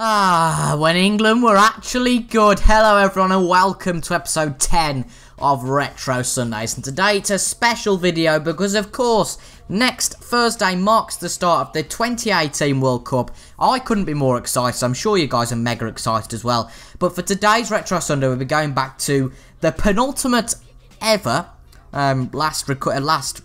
When England were actually good. Hello everyone and welcome to episode 10 of Retro Sundays. And today it's a special video because of course next Thursday marks the start of the 2018 World Cup. I couldn't be more excited. I'm sure you guys are mega excited as well. But for today's Retro Sunday we'll be going back to the penultimate ever released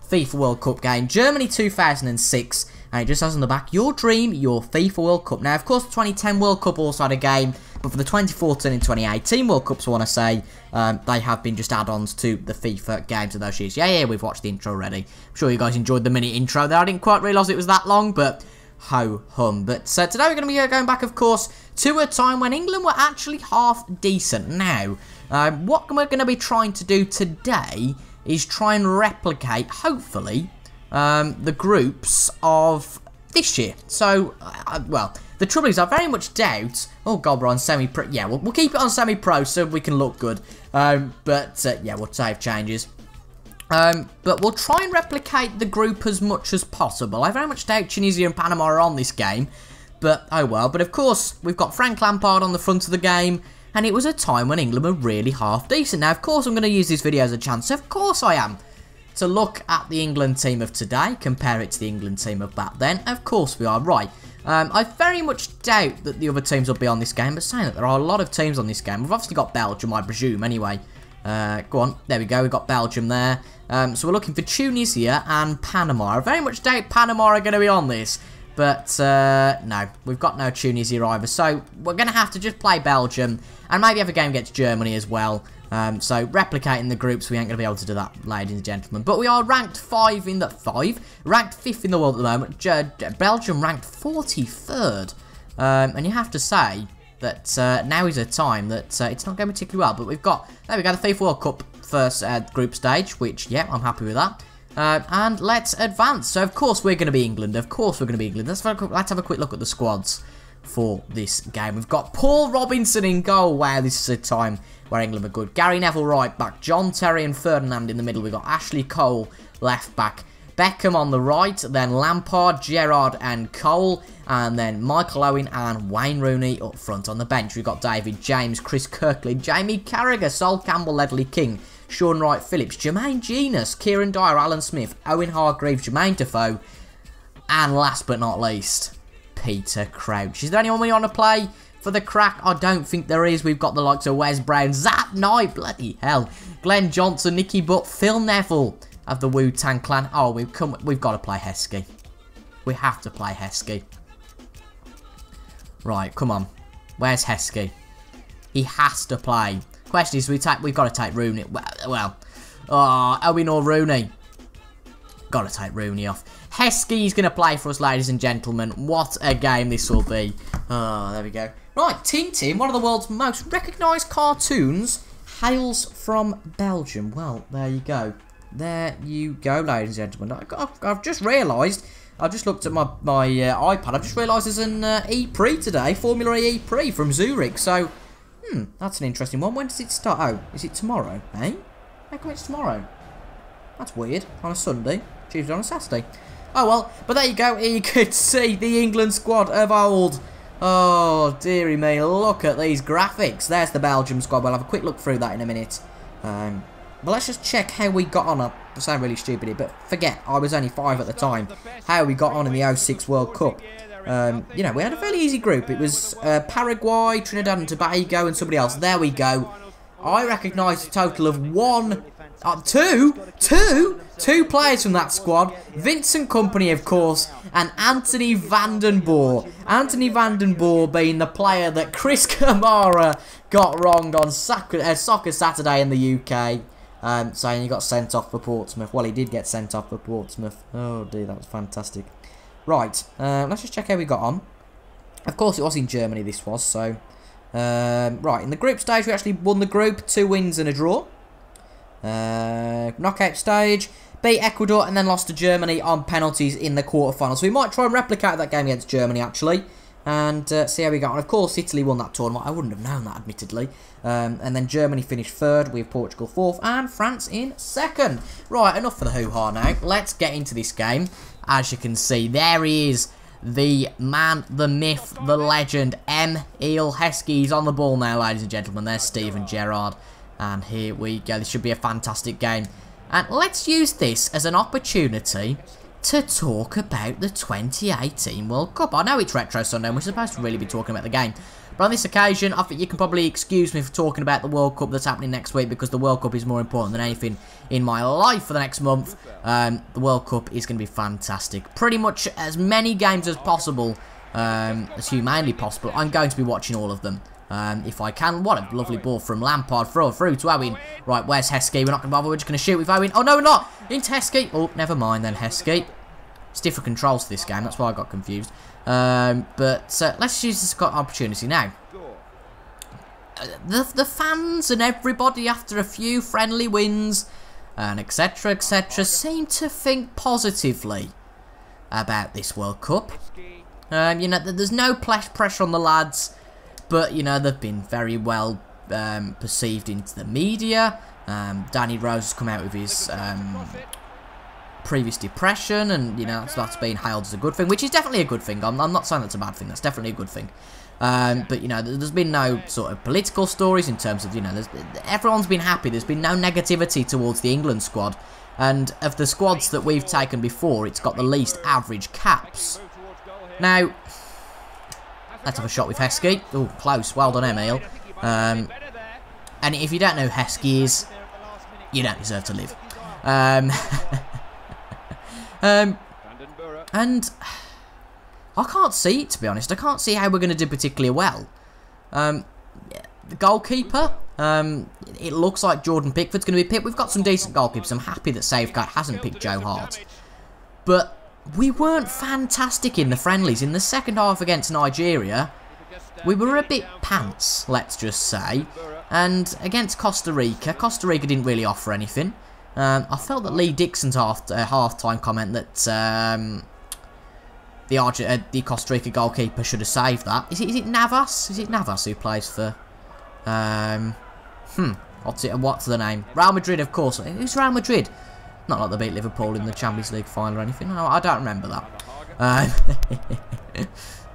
FIFA World Cup game, Germany 2006. And it just says on the back, your dream, your FIFA World Cup. Now, of course, the 2010 World Cup also had a game, but for the 2014 and 2018 World Cups, I want to say, they have been just add-ons to the FIFA games of those years. Yeah, we've watched the intro already. I'm sure you guys enjoyed the mini intro there. I didn't quite realise it was that long, but ho-hum. But today we're going to be going back, of course, to a time when England were actually half decent. Now, what we're going to be trying to do today is try and replicate, hopefully, the groups of this year. So, well, the trouble is I very much doubt, oh god, we're on semi-pro, yeah, we'll keep it on semi-pro so we can look good, yeah, we'll save changes, but we'll try and replicate the group as much as possible. I very much doubt Tunisia and Panama are on this game, but oh well. But of course, we've got Frank Lampard on the front of the game, and it was a time when England were really half decent. Now, of course, I'm going to use this video as a chance, of course I am, to look at the England team of today, compare it to the England team of back then. Of course we are, right. I very much doubt that the other teams will be on this game, but saying that there are a lot of teams on this game. We've obviously got Belgium, I presume, anyway. Go on, there we go, we've got Belgium there. So we're looking for Tunisia and Panama. I very much doubt Panama are going to be on this, but no, we've got no Tunisia either. So we're going to have to just play Belgium, and maybe have a game against Germany as well. So replicating the groups, we ain't going to be able to do that, ladies and gentlemen. But we are ranked ranked 5th in the world at the moment. Belgium ranked 43rd. And you have to say that now is a time that it's not going particularly well. But we've got, there we go, the FIFA World Cup first group stage, which, yeah, I'm happy with that. And let's advance. So, of course, we're going to be England. Of course, we're going to be England. Let's have a quick look at the squads for this game. We've got Paul Robinson in goal. Wow, this is a time where England were good. Gary Neville right back, John Terry and Ferdinand in the middle. We've got Ashley Cole left back, Beckham on the right, then Lampard, Gerrard and Cole, and then Michael Owen and Wayne Rooney up front. On the bench we've got David James, Chris Kirkland, Jamie Carragher, Sol Campbell, Ledley King, Sean Wright Phillips, Jermaine Genius, Kieran Dyer, Alan Smith, Owen Hargreaves, Jermaine Defoe, and last but not least, Peter Crouch. Is there anyone we want to play for the crack? I don't think there is. We've got the likes of Wes Brown, Zap Knight, bloody hell, Glenn Johnson, Nicky Butt, Phil Neville of the Wu-Tang Clan. Oh, we've got to play Heskey. We have to play Heskey. Right, come on. Where's Heskey? He has to play. Question is, we've got to take Rooney. Well, Owen or Rooney? Got to take Rooney off. Heskey's going to play for us, ladies and gentlemen. What a game this will be. Oh, there we go. Right, Tintin, one of the world's most recognised cartoons, hails from Belgium. Well, there you go. There you go, ladies and gentlemen. I've just realised, I just looked at my iPad, I've just realised there's an E-Prix today, Formula E E-Prix from Zurich. So, that's an interesting one. When does it start? Oh, is it tomorrow, eh? How come it's tomorrow? That's weird. On a Sunday, Tuesday on a Saturday. Oh well, but there you go. Here you could see the England squad of old. Oh, dearie me, look at these graphics. There's the Belgium squad. We'll have a quick look through that in a minute. But let's just check how we got on. I sound really stupid here, but forget, I was only 5 at the time. How we got on in the 06 World Cup. You know, we had a fairly easy group. It was Paraguay, Trinidad and Tobago, and somebody else. There we go. I recognise a total of two players from that squad. Vincent Kompany, of course, and Anthony van den Boer. Anthony van den Boer being the player that Chris Kamara got wronged on Soccer Saturday in the UK. Saying he got sent off for Portsmouth. Well, he did get sent off for Portsmouth. Oh dear, that was fantastic. Right, let's just check how we got on. Of course, it was in Germany, this was, so... right, in the group stage, we actually won the group. 2 wins and a draw. Knockout stage, beat Ecuador and then lost to Germany on penalties in the quarterfinals. So we might try and replicate that game against Germany, actually, and see how we got on. Of course, Italy won that tournament. I wouldn't have known that, admittedly. And then Germany finished 3rd, with Portugal 4th, and France in 2nd. Right, enough for the hoo-ha now. Let's get into this game. As you can see, there he is, the man, the myth, the legend, Emile Heskey. He's on the ball now, ladies and gentlemen. There's Steven Gerrard. And here we go. This should be a fantastic game. And let's use this as an opportunity to talk about the 2018 World Cup. I know it's Retro Sunday and we're supposed to really be talking about the game. But on this occasion, I think you can probably excuse me for talking about the World Cup that's happening next week, because the World Cup is more important than anything in my life for the next month. The World Cup is going to be fantastic. Pretty much as many games as possible, as humanly possible. I'm going to be watching all of them. If I can. What a lovely ball from Lampard. Through to Owen. Right, where's Heskey? We're not going to bother. We're just going to shoot with Owen. Oh, no, we're not. Into Heskey. Oh, never mind then, Heskey. It's different controls to this game. That's why I got confused. Let's use this opportunity now. The fans and everybody, after a few friendly wins and etc, seem to think positively about this World Cup. You know, there's no pressure on the lads. But, you know, they've been very well perceived into the media. Danny Rose has come out with his previous depression, and, you know, that's been hailed as a good thing, which is definitely a good thing. I'm not saying that's a bad thing. That's definitely a good thing. But, you know, there's been no sort of political stories in terms of, you know, everyone's been happy. There's been no negativity towards the England squad. And of the squads that we've taken before, it's got the least average caps. Now, let's have a shot with Heskey. Oh, close. Well done, Emile. And if you don't know who Heskey is, you don't deserve to live. And I can't see it, to be honest. I can't see how we're going to do particularly well. The goalkeeper, it looks like Jordan Pickford's going to be picked. We've got some decent goalkeepers. I'm happy that Safeguard hasn't picked Joe Hart. But we weren't fantastic in the friendlies. In the second half against Nigeria, we were a bit pants, let's just say. And against Costa Rica didn't really offer anything. I felt that Lee Dixon's half-time comment that the Costa Rica goalkeeper should have saved that. Is it Navas? Is it Navas who plays for... what's the name? Real Madrid, of course. Who's Real Madrid? Not like they beat Liverpool in the Champions League final or anything. No, I don't remember that.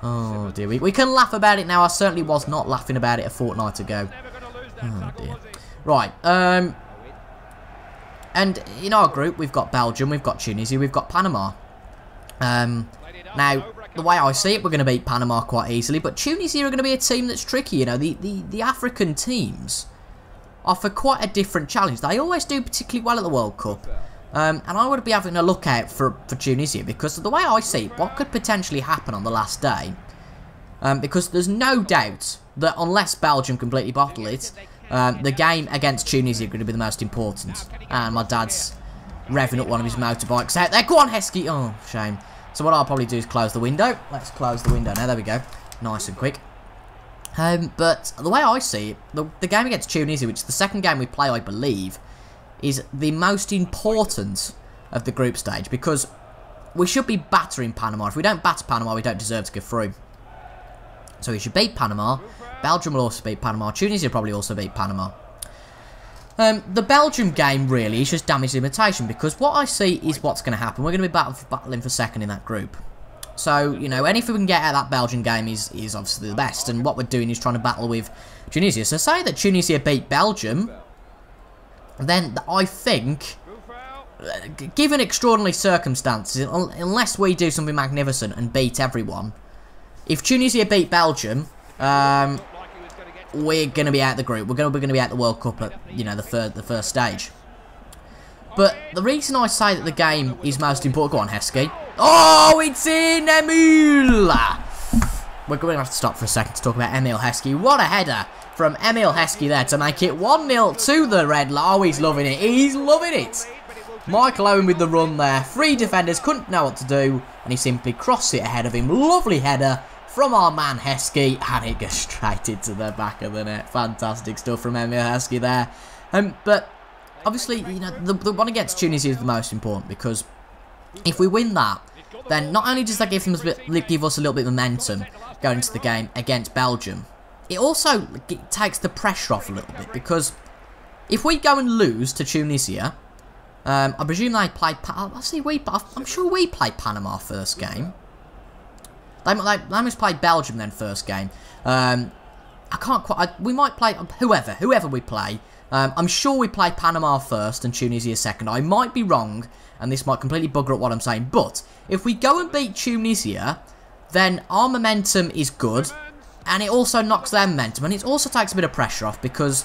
Oh dear, we can laugh about it now. I certainly was not laughing about it a fortnight ago. Oh dear. Right, and in our group we've got Belgium, we've got Tunisia, we've got Panama. Now, the way I see it, we're going to beat Panama quite easily, but Tunisia are going to be a team that's tricky. You know, the African teams offer quite a different challenge. They always do particularly well at the World Cup. And I would be having a look out for Tunisia, because of the way I see it, what could potentially happen on the last day, because there's no doubt that unless Belgium completely bottle it, the game against Tunisia is going to be the most important. And my dad's revving up one of his motorbikes out there. Go on, Heskey. Oh, shame. So what I'll probably do is close the window. Let's close the window now. There we go. Nice and quick. But the way I see it, the game against Tunisia, which is the second game we play, I believe, is the most important of the group stage, because we should be battering Panama. If we don't batter Panama, we don't deserve to go through. So we should beat Panama. Belgium will also beat Panama. Tunisia will probably also beat Panama. The Belgium game really is just damage limitation, because what I see is what's going to happen. We're going to be battling for second in that group. So, you know, anything we can get out of that Belgian game is obviously the best. And what we're doing is trying to battle with Tunisia. So say that Tunisia beat Belgium, then I think, given extraordinary circumstances, unless we do something magnificent and beat everyone, if Tunisia beat Belgium, we're going to be out the group. We're going to be out the World Cup at, you know, the first stage. But the reason I say that the game is most important... Go on, Heskey. Oh, it's in, Emile! We're going to have to stop for a second to talk about Emile Heskey. What a header from Emile Heskey there to make it 1-0 to the Red. Oh, he's loving it. He's loving it. Michael Owen with the run there. Three defenders couldn't know what to do, and he simply crossed it ahead of him. Lovely header from our man Heskey, and it goes straight into the back of the net. Fantastic stuff from Emile Heskey there. But obviously, you know, the one against Tunisia is the most important, because if we win that, then not only does that give us a little bit of momentum going into the game against Belgium, it also takes the pressure off a little bit, because if we go and lose to Tunisia, I presume they played... I'm sure we played Panama first game. They must play Belgium then first game. I can't quite... we might play whoever we play. I'm sure we play Panama first and Tunisia second. I might be wrong, and this might completely bugger up what I'm saying. But if we go and beat Tunisia, then our momentum is good, and it also knocks their momentum, and it also takes a bit of pressure off, because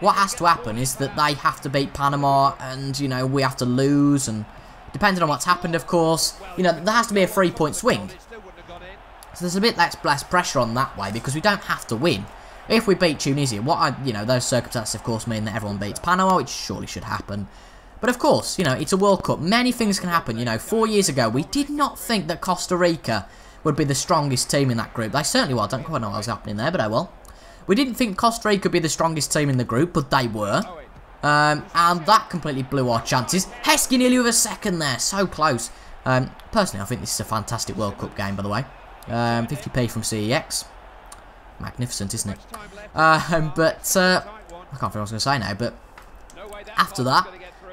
what has to happen is that they have to beat Panama, and, you know, we have to lose, and depending on what's happened, of course, you know, there has to be a 3-point swing. So there's a bit less pressure on that way, because we don't have to win. If we beat Tunisia, you know, those circumstances, of course, mean that everyone beats Panama, which surely should happen. But, of course, you know, it's a World Cup. Many things can happen. You know, 4 years ago, we did not think that Costa Rica would be the strongest team in that group. They certainly were. I don't quite know what was happening there, but oh well. We didn't think Costa Rica would be the strongest team in the group, but they were. And that completely blew our chances. Heskey nearly with a second there. So close. Personally, I think this is a fantastic World Cup game, by the way. 50p from CEX. Magnificent, isn't it? I can't think what I was going to say now, but after that,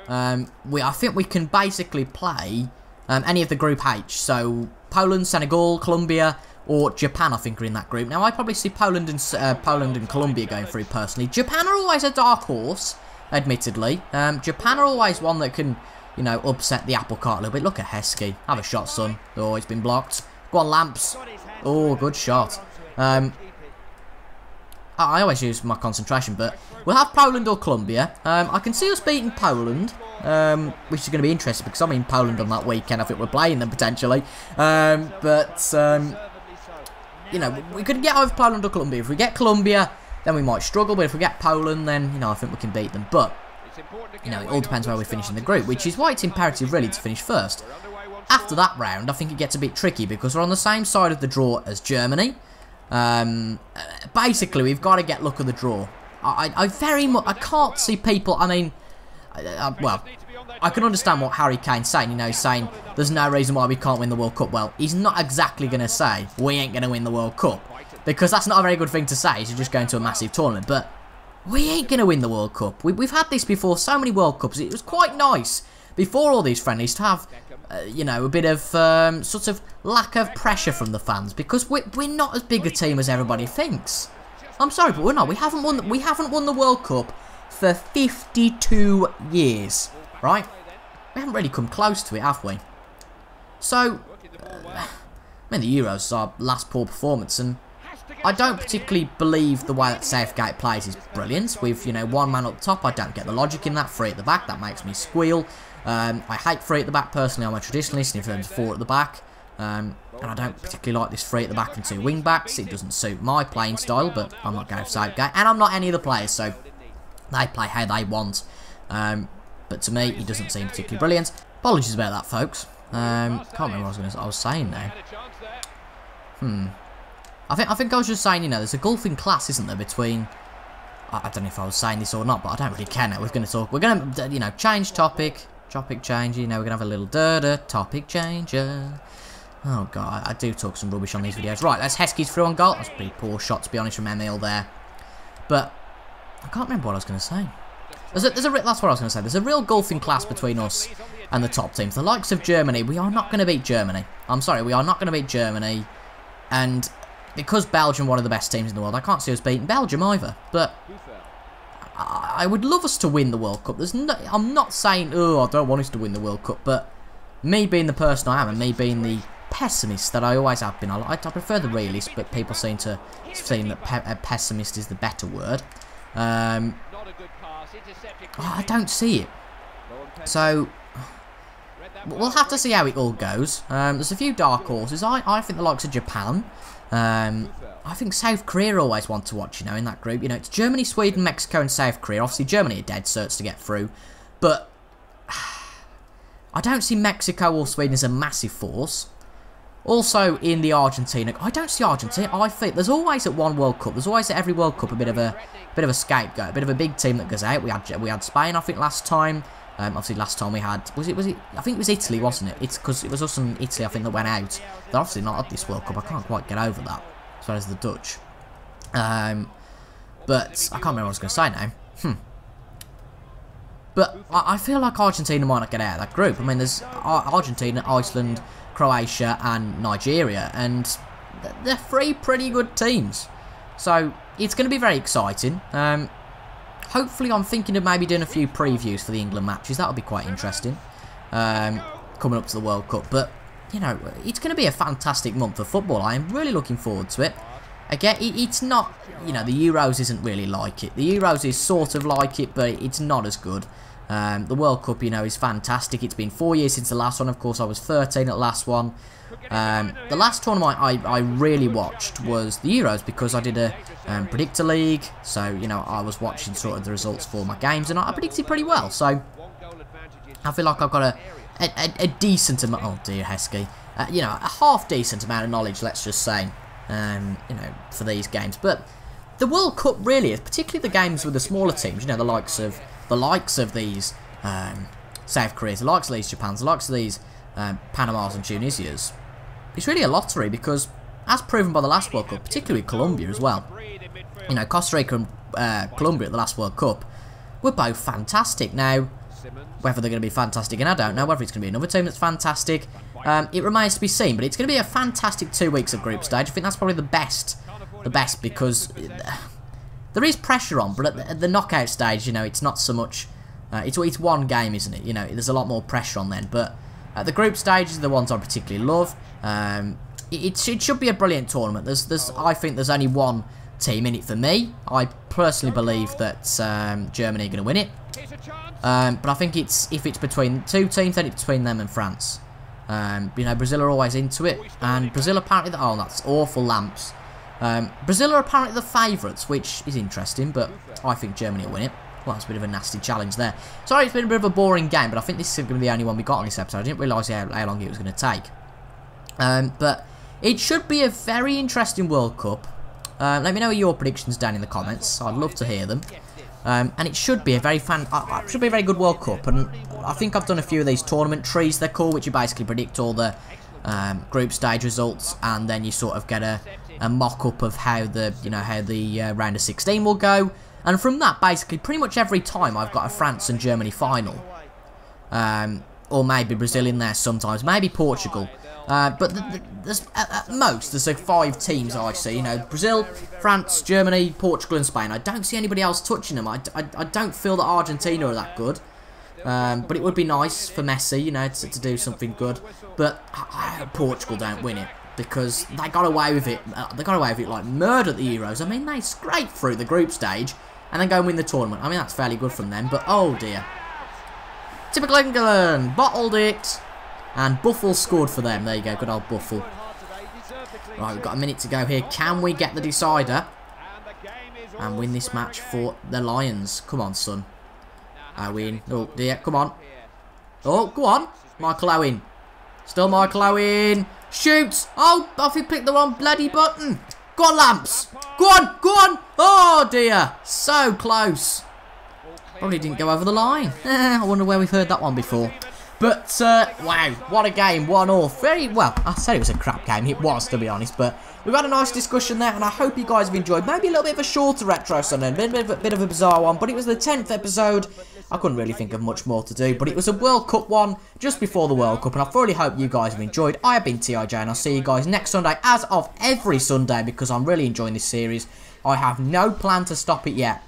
I think we can basically play any of the Group H. So Poland, Senegal, Colombia, or Japan, I think, are in that group. Now, I probably see Poland and Colombia going through personally. Japan are always a dark horse, admittedly. Japan are always one that can, you know, upset the apple cart a little bit. Look at Heskey. Have a shot, son. Oh, it's been blocked. Go on, Lamps. Oh, good shot. I always use my concentration, but we'll have Poland or Colombia. I can see us beating Poland, which is going to be interesting, because I'm in Poland on that weekend. I think we're playing them, potentially. You know, we could get over Poland or Colombia. If we get Colombia, then we might struggle, but if we get Poland, then, you know, I think we can beat them. But, you know, it all depends where we finish in the group, which is why it's imperative, really, to finish first. After that round, I think it gets a bit tricky, because we're on the same side of the draw as Germany. Basically, we've got to get luck of the draw. I can't see people, I mean, well, I can understand what Harry Kane's saying, you know, he's saying there's no reason why we can't win the World Cup. Well, he's not exactly going to say we ain't going to win the World Cup, because that's not a very good thing to say, you're just going to a massive tournament, but we ain't going to win the World Cup. We've had this before, so many World Cups. It was quite nice before all these friendlies to have, you know, a bit of sort of lack of pressure from the fans, because we're not as big a team as everybody thinks. I'm sorry, but we're not. We haven't won the World Cup for 52 years, right? We haven't really come close to it, have we? So, I mean, the Euros is our last poor performance, and I don't particularly believe the way that Southgate plays is brilliant. With, you know, one man up top, I don't get the logic in that. Three at the back, that makes me squeal. I hate three at the back personally. I'm a traditionalist in terms of four at the back. And I don't particularly like this three at the back and two wing backs. It doesn't suit my playing style, but I'm not going for Southgate. And I'm not any of the players, so they play how they want. But to me, he doesn't seem particularly brilliant. Apologies about that, folks. Can't remember what I was saying now. I think I was just saying, you know, there's a golfing class, isn't there, between... I don't know if I was saying this or not, but I don't really care now. We're going to, you know, change topic. Topic change, you know, we're going to have a little topic changer. Oh, God, I do talk some rubbish on these videos. Right, that's Heskey's through on goal. That's a pretty poor shot, to be honest, from Emile there. But I can't remember what I was going to say. That's what I was going to say. There's a real golfing class between us and the top teams. The likes of Germany, we are not going to beat Germany. I'm sorry, we are not going to beat Germany. And because Belgium are one of the best teams in the world, I can't see us beating Belgium either. But I would love us to win the World Cup. I'm not saying, oh, I don't want us to win the World Cup, but me being the person I am and me being the pessimist that I always have been, I prefer the realist, but people seem that pessimist is the better word. I don't see it. So we'll have to see how it all goes. There's a few dark horses. I think the likes of Japan. I think South Korea always want to watch, you know, in that group. You know, it's Germany, Sweden, Mexico and South Korea. Obviously, Germany are dead certs to get through. But I don't see Mexico or Sweden as a massive force. Also, in the Argentina, I don't see Argentina. I think there's always at one World Cup, there's always at every World Cup a bit of a scapegoat, a bit of a big team that goes out. We had Spain, I think, last time. Obviously, last time we had was it? I think it was Italy, wasn't it? It's because it was us and Italy, I think, that went out. They're obviously not at this World Cup. I can't quite get over that, as well as the Dutch. But I can't remember what I was going to say now. But I feel like Argentina might not get out of that group. I mean, there's Argentina, Iceland, Croatia and Nigeria, and they're three pretty good teams. So it's going to be very exciting. Hopefully I'm thinking of maybe doing a few previews for the England matches. That would be quite interesting. Coming up to the World Cup. But, you know, it's going to be a fantastic month of football. I am really looking forward to it. Again, it's not, you know, the Euros isn't really like it. The Euros is sort of like it, but it's not as good. The World Cup, you know, is fantastic. It's been 4 years since the last one. Of course, I was 13 at the last one. The last tournament I really watched was the Euros because I did a predictor league. So, you know, I was watching sort of the results for my games, and I predicted pretty well. So, I feel like I've got a decent amount, oh dear, Heskey, you know, a half decent amount of knowledge, let's just say. You know, for these games. But the World Cup really is, particularly the games with the smaller teams, you know, the likes of these South Koreas, the likes of these Japans, the likes of these Panamas and Tunisias. It's really a lottery because, as proven by the last World Cup, particularly with Colombia as well, you know, Costa Rica and Colombia at the last World Cup were both fantastic. Now, whether they're going to be fantastic, and I don't know whether it's going to be another team that's fantastic. It remains to be seen, but it's going to be a fantastic 2 weeks of group stage. I think that's probably the best because there is pressure on, but at the knockout stage, you know, it's not so much. It's one game, isn't it? You know, there's a lot more pressure on then. But the group stages are the ones I particularly love. It should be a brilliant tournament. I think there's only one team in it for me. I personally believe that Germany are going to win it. But I think if it's between two teams, then it's between them and France. You know, Brazil are always into it, and Brazil apparently, oh, that's awful lamps. Brazil are apparently the favourites, which is interesting, but I think Germany will win it. Well, that's a bit of a nasty challenge there. Sorry, it's been a bit of a boring game, but I think this is going to be the only one we got on this episode. I didn't realise how long it was going to take. But it should be a very interesting World Cup. Let me know your predictions down in the comments. I'd love to hear them. And it should be a very good World Cup. And I think I've done a few of these tournament trees, they're called, which you basically predict all the group stage results, and then you sort of get a mock-up of how the round of 16 will go. And from that, basically, pretty much every time I've got a France and Germany final, or maybe Brazil in there sometimes, maybe Portugal. But there's at most there's like 5 teams I see. You know, Brazil, France, Germany, Portugal, and Spain. I don't see anybody else touching them. I don't feel that Argentina are that good. But it would be nice for Messi, you know, to do something good. But I hope Portugal don't win it because they got away with it. They got away with it like murder at the Euros. I mean, they scraped through the group stage and then go and win the tournament. I mean, that's fairly good from them. But oh dear, typical England, bottled it. And Buffel scored for them. There you go, good old Buffel. Right, we've got a minute to go here. Can we get the decider and win this match for the Lions? Come on, son. Owen. Oh, dear. Come on. Oh, go on. Michael Owen. Still Michael Owen. Shoots. Oh, off he picked the wrong bloody button. Go on, Lamps. Go on. Go on. Oh, dear. So close. Probably didn't go over the line. I wonder where we've heard that one before. But, wow, what a game, 1-1. Very, well, I said it was a crap game, it was, to be honest, but we've had a nice discussion there, and I hope you guys have enjoyed. Maybe a little bit of a shorter Retro Sunday, a bit of a bizarre one, but it was the 10th episode. I couldn't really think of much more to do, but it was a World Cup one, just before the World Cup, and I thoroughly hope you guys have enjoyed. I have been TIJ, and I'll see you guys next Sunday, as of every Sunday, because I'm really enjoying this series. I have no plan to stop it yet.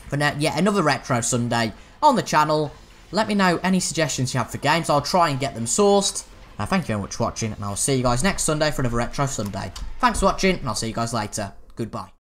For now, yet another Retro Sunday on the channel. Let me know any suggestions you have for games. I'll try and get them sourced. Thank you very much for watching, and I'll see you guys next Sunday for another Retro Sunday. Thanks for watching, and I'll see you guys later. Goodbye.